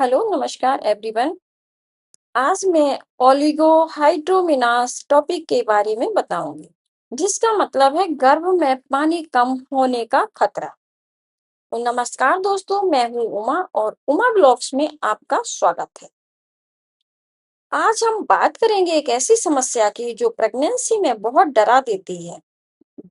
Hello नमस्कार everyone. आज मैं ओलिगोहाइड्रोमिनास टॉपिक के बारे में बताऊंगी, जिसका मतलब है गर्भ में पानी कम होने का खतरा। तो नमस्कार दोस्तों, मैं हूँ उमा और उमा ब्लॉग्स में आपका स्वागत है। आज हम बात करेंगे एक ऐसी समस्या की जो प्रेगनेंसी में बहुत डरा देती है।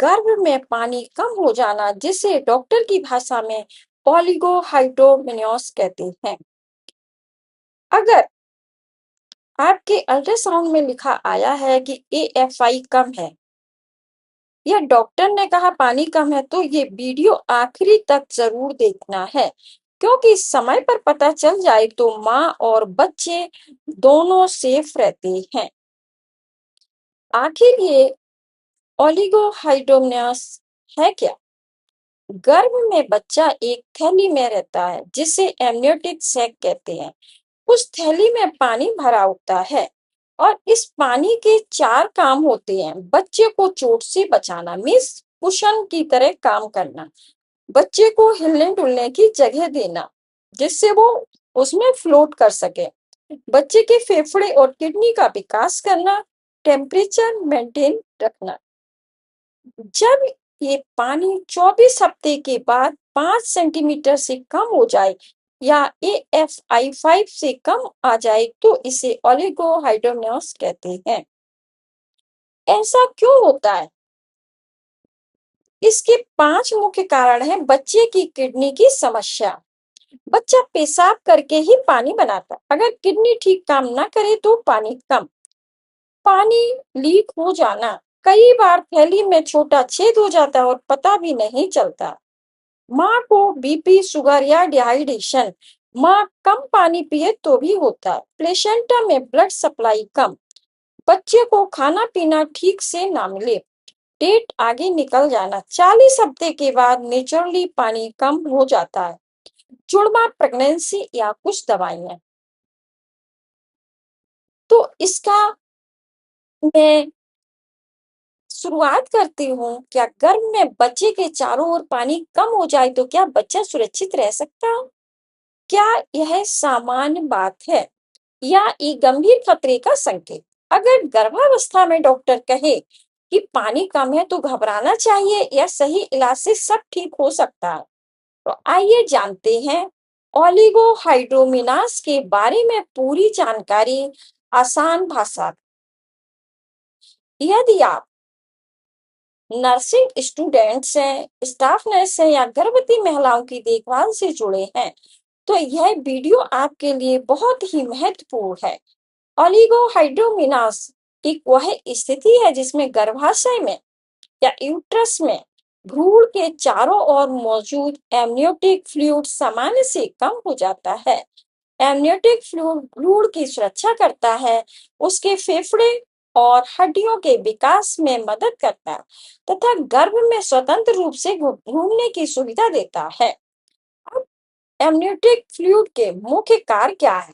गर्भ में पानी कम हो जाना, जिसे डॉक्टर की भाषा में ओलिगोहाइड्रोमिनोस कहते हैं। अगर आपके अल्ट्रासाउंड में लिखा आया है कि AFI कम है या डॉक्टर ने कहा पानी कम है, तो ये वीडियो आखिरी तक जरूर देखना है, क्योंकि समय पर पता चल जाए तो माँ और बच्चे दोनों सेफ रहते हैं। आखिर ये ओलिगोहाइड्रोमिनस है क्या? गर्भ में बच्चा एक थैली में रहता है जिसे एमनियोटिक सैक कहते हैं। उस थैली में पानी भरा होता है और इस पानी के चार काम होते हैं। बच्चे को चोट से बचाना, मीन्स कुशन की तरह काम करना। बच्चे को हिलने डुलने की जगह देना जिससे वो उसमें फ्लोट कर सके। बच्चे के फेफड़े और किडनी का विकास करना। टेम्परेचर मेंटेन रखना। जब ये पानी 24 हफ्ते के बाद 5 सेंटीमीटर से कम हो जाए या AFI5 से कम आ जाए तो इसे ओलिगोहाइड्रोमिनोस कहते हैं। ऐसा क्यों होता है? इसके 5 मुख्य कारण हैं। बच्चे की किडनी की समस्या। बच्चा पेशाब करके ही पानी बनाता है। अगर किडनी ठीक काम ना करे तो पानी कम। पानी लीक हो जाना। कई बार थैली में छोटा छेद हो जाता है और पता भी नहीं चलता। माँ को BP, शुगर या डिहाइड्रेशन। माँ कम पानी पिए तो भी होता है। प्लेसेंटा में ब्लड सप्लाई कम। बच्चे को खाना पीना ठीक से ना मिले। डेट आगे निकल जाना। 40 हफ्ते के बाद नेचुरली पानी कम हो जाता है। जुड़वा प्रेगनेंसी या कुछ दवाइयाँ। तो इसका मैं शुरुआत करती हूँ। क्या गर्भ में बच्चे के चारों ओर पानी कम हो जाए तो क्या बच्चा सुरक्षित रह सकता है? क्या यह सामान्य बात है या एक गंभीर खतरे का संकेत? अगर गर्भावस्था में डॉक्टर कहे कि पानी कम है तो घबराना चाहिए या सही इलाज से सब ठीक हो सकता है? तो आइए जानते हैं ओलिगोहाइड्रोमिनास के बारे में पूरी जानकारी आसान भाषा। यदि आप नर्सिंग स्टूडेंट्स हैं, स्टाफ नर्स हैं या गर्भवती महिलाओं की देखभाल से जुड़े हैं, तो यह वीडियो आपके लिए बहुत ही महत्वपूर्ण है। ओलिगोहाइड्रोमिनास एक वह स्थिति है जिसमें गर्भाशय में या यूट्रस में भ्रूण के चारों ओर मौजूद एमनियोटिक फ्लूइड सामान्य से कम हो जाता है। एमनियोटिक फ्लूइड भ्रूण की सुरक्षा करता है, उसके फेफड़े और हड्डियों के विकास में मदद करता है तथा गर्भ में स्वतंत्र रूप से घूमने की सुविधा देता है। अब एमनियोटिक फ्लूइड के मुख्य कार्य क्या है?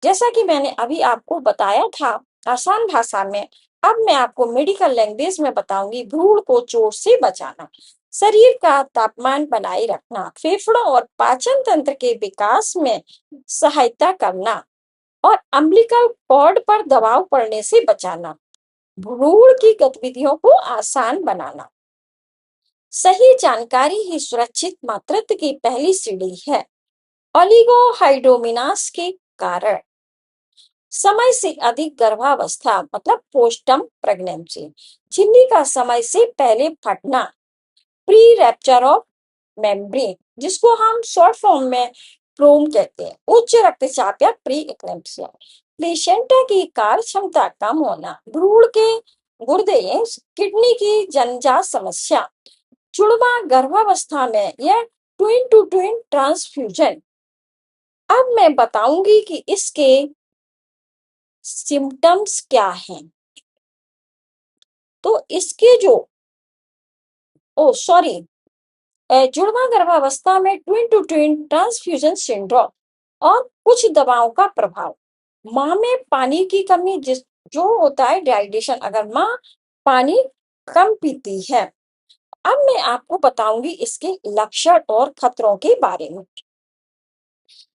जैसा कि मैंने अभी आपको बताया था आसान भाषा में, अब मैं आपको मेडिकल लैंग्वेज में बताऊंगी। भ्रूण को चोट से बचाना, शरीर का तापमान बनाए रखना, फेफड़ों और पाचन तंत्र के विकास में सहायता करना और अम्बिलिकल कॉर्ड पर दबाव पड़ने से बचाना, भ्रूण की गतिविधियों को आसान बनाना। सही जानकारी ही सुरक्षित मातृत्व की पहली सीढ़ी है। ओलिगोहाइड्रोमिनास के कारण समय से अधिक गर्भावस्था मतलब पोस्टम प्रेगनेंसी, झिल्ली का समय से पहले फटना, प्री रैप्चर ऑफ मेम्ब्रेन जिसको हम शॉर्ट फॉर्म में प्रोम कहते हैं, उच्च रक्तचाप या प्री एक्लेम्पसिया, प्लेसेंटा की कार्य क्षमता कम होना, भ्रूण के गुर्दे किडनी की जन्मजात समस्या, जुड़वा गर्भावस्था में यह ट्विन टू ट्विन ट्रांसफ्यूजन। अब मैं बताऊंगी कि इसके सिम्टम्स क्या हैं। तो इसके जो ओ सॉरी जुड़वा गर्भावस्था में twin to twin transfusion syndrome और कुछ दवाओं का प्रभाव। माँ में पानी की कमी, जिस जो होता है डिहाइड्रेशन, अगर माँ पानी कम पीती है। अब मैं आपको बताऊंगी इसके लक्षण और खतरों के बारे में।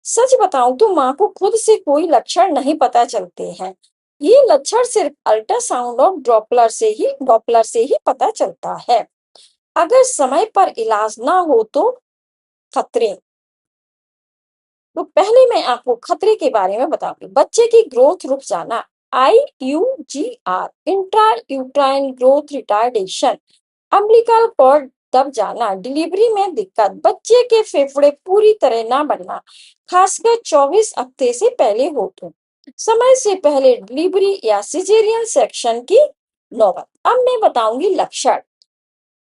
सच बताऊं तो माँ को खुद से कोई लक्षण नहीं पता चलते हैं। ये लक्षण सिर्फ अल्ट्रासाउंड और डॉपलर से ही पता चलता है। अगर समय पर इलाज ना हो तो खतरे। तो पहले मैं आपको खतरे के बारे में बताऊंगी। बच्चे की ग्रोथ रुक जाना, IUGR, intra uterine growth retardation, umbilical cord दब जाना, डिलीवरी में दिक्कत, बच्चे के फेफड़े पूरी तरह ना बनना, खासकर 24 हफ्ते से पहले हो तो, समय से पहले डिलीवरी या सिजेरियन सेक्शन की नौबत। अब मैं बताऊंगी लक्षण।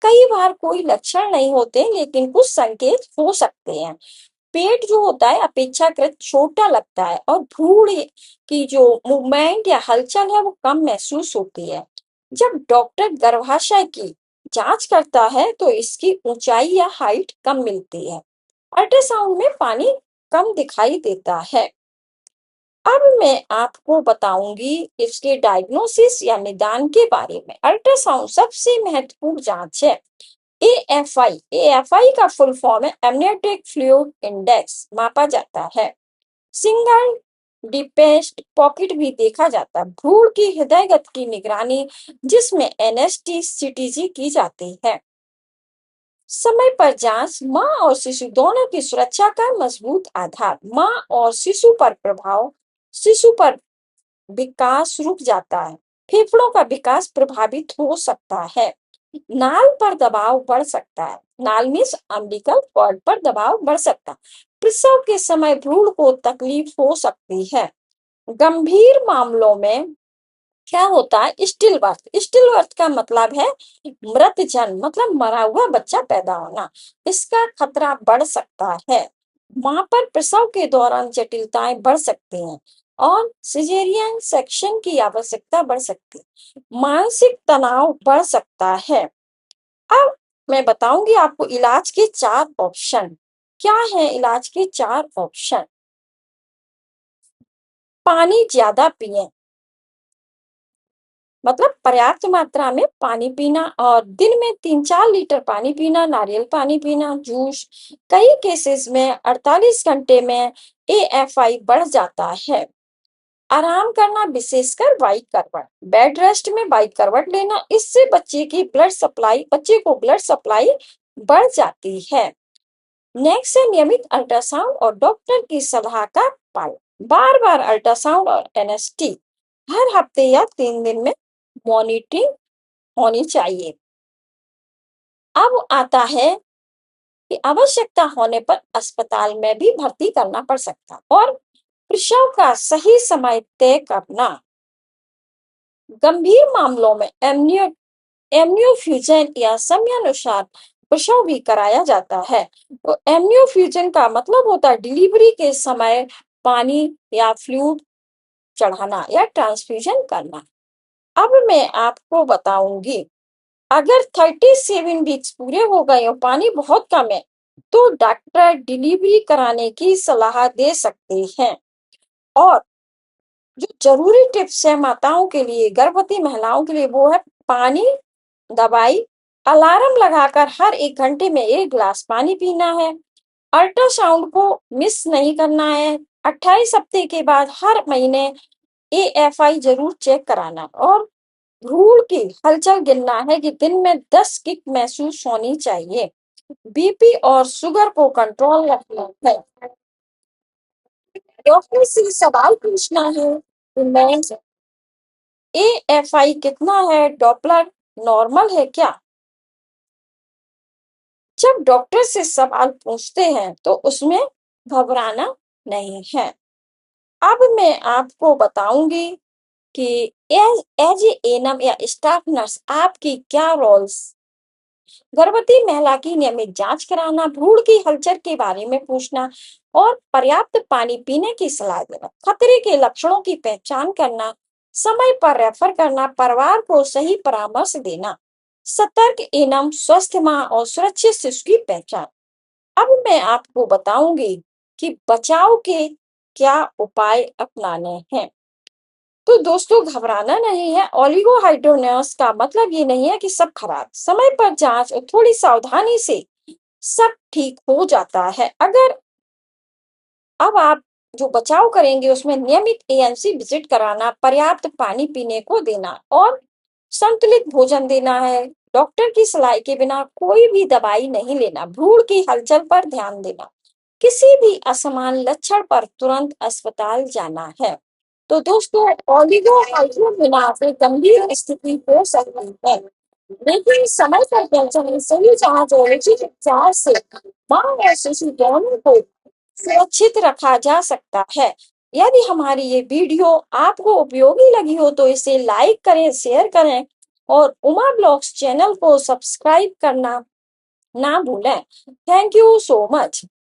कई बार कोई लक्षण नहीं होते लेकिन कुछ संकेत हो सकते हैं। पेट जो होता है अपेक्षाकृत छोटा लगता है और भ्रूण की जो मूवमेंट या हलचल है वो कम महसूस होती है। जब डॉक्टर गर्भाशय की जांच करता है तो इसकी ऊंचाई या हाइट कम मिलती है। अल्ट्रासाउंड में पानी कम दिखाई देता है। अब मैं आपको बताऊंगी इसके डायग्नोसिस या निदान के बारे में। अल्ट्रासाउंड सबसे महत्वपूर्ण जांच है। एएफआई का फुल फॉर्म है एमनियोटिक फ्लूइड इंडेक्स, मापा जाता है। सिंगल डिपेस्ट पॉकेट भी देखा जाता है। भ्रूण की हृदय गति की निगरानी जिसमें NST-CTG की जाती है। समय पर जांच माँ और शिशु दोनों की सुरक्षा का मजबूत आधार। माँ और शिशु पर प्रभाव, शिशु पर विकास रुक जाता है, फेफड़ों का विकास प्रभावित हो सकता है, नाल पर दबाव बढ़ सकता है, नाल में अम्बिलिकल कॉर्ड पर दबाव बढ़ सकता है, प्रसव के समय भ्रूण को तकलीफ हो सकती है। गंभीर मामलों में क्या होता है, स्टिल बर्थ। स्टिल बर्थ का मतलब है मृत जन्म, मतलब मरा हुआ बच्चा पैदा होना। इसका खतरा बढ़ सकता है। मां पर प्रसव के दौरान जटिलताएं बढ़ सकती हैं और सिजेरियन सेक्शन की आवश्यकता बढ़ सकती है। मानसिक तनाव बढ़ सकता है। अब मैं बताऊंगी आपको इलाज के 4 ऑप्शन। क्या है इलाज के 4 ऑप्शन? पानी ज्यादा पिएं, मतलब पर्याप्त मात्रा में पानी पीना, और दिन में 3-4 लीटर पानी पीना, नारियल पानी पीना, जूस। कई केसेस में 48 घंटे में AFI बढ़ जाता है। आराम करना, विशेषकर बाइक करवट, बेड रेस्ट में बाइक करवट लेना, इससे बच्चे को ब्लड सप्लाई बढ़ जाती है। नेक्स्ट है नियमित अल्ट्रासाउंड और डॉक्टर की सलाह का पालन। बार बार अल्ट्रासाउंड और NST हर हफ्ते या 3 दिन में मॉनिटरिंग होनी चाहिए। अब आता है कि आवश्यकता होने पर अस्पताल में भी भर्ती करना पड़ सकता है। और प्रसव का सही समय तय करना। गंभीर मामलों में एमनियोफ्यूजन या समयानुसार प्रसव भी कराया जाता है। तो एमनियोफ्यूजन का मतलब होता है डिलीवरी के समय पानी या फ्लूइड चढ़ाना या ट्रांसफ्यूजन करना। अब मैं आपको बताऊंगी, अगर 37 वीक्स पूरे हो गए और पानी बहुत कम है तो डॉक्टर डिलीवरी कराने की सलाह दे सकते हैं। और जो जरूरी टिप्स है माताओं के लिए, गर्भवती महिलाओं के लिए, वो है पानी, दवाई, अलार्म लगाकर हर 1 घंटे में 1 गिलास पानी पीना है, अल्ट्रासाउंड को मिस नहीं करना है, 28 हफ्ते के बाद हर महीने AFI जरूर चेक कराना, और भ्रूण की हलचल गिनना है कि दिन में 10 किक महसूस होनी चाहिए। BP और शुगर को कंट्रोल रखना है। डॉक्टर से सवाल पूछना है कि मैं AFI कितना है, डॉपलर नॉर्मल है क्या? जब डॉक्टर से सवाल पूछते हैं तो उसमें घबराना नहीं है। अब मैं आपको बताऊंगी कि एज ए एनम या स्टाफ नर्स आपकी क्या रोल्स। गर्भवती महिला की नियमित जांच कराना, भ्रूण की हलचल के बारे में पूछना और पर्याप्त पानी पीने की सलाह देना, खतरे के लक्षणों की पहचान करना, समय पर रेफर करना, परिवार को सही परामर्श देना, सतर्क एवं स्वस्थ मां और सुरक्षित शिशु की पहचान। अब मैं आपको बताऊंगी कि बचाव के क्या उपाय अपनाने हैं। तो दोस्तों घबराना नहीं है। ओलिगोहाइड्रोनेस का मतलब ये नहीं है कि सब खराब। समय पर जांच और थोड़ी सावधानी से सब ठीक हो जाता है। अगर अब आप जो बचाव करेंगे उसमें नियमित एएनसी विजिट कराना, पर्याप्त पानी पीने को देना और संतुलित भोजन देना है। डॉक्टर की सलाह के बिना कोई भी दवाई नहीं लेना, भ्रूण की हलचल पर ध्यान देना, किसी भी असमान लक्षण पर तुरंत अस्पताल जाना है। तो दोस्तों, ओलिगोहाइड्रोमेनास एक गंभीर स्थिति हो सकती है, लेकिन समय पर पहचान, सही जांच और उचित उपचार से मां और शिशु दोनों को सुरक्षित रखा जा सकता है। यदि हमारी ये वीडियो आपको उपयोगी लगी हो तो इसे लाइक करें, शेयर करें और उमा ब्लॉग्स चैनल को सब्सक्राइब करना ना भूलें। Thank you so much.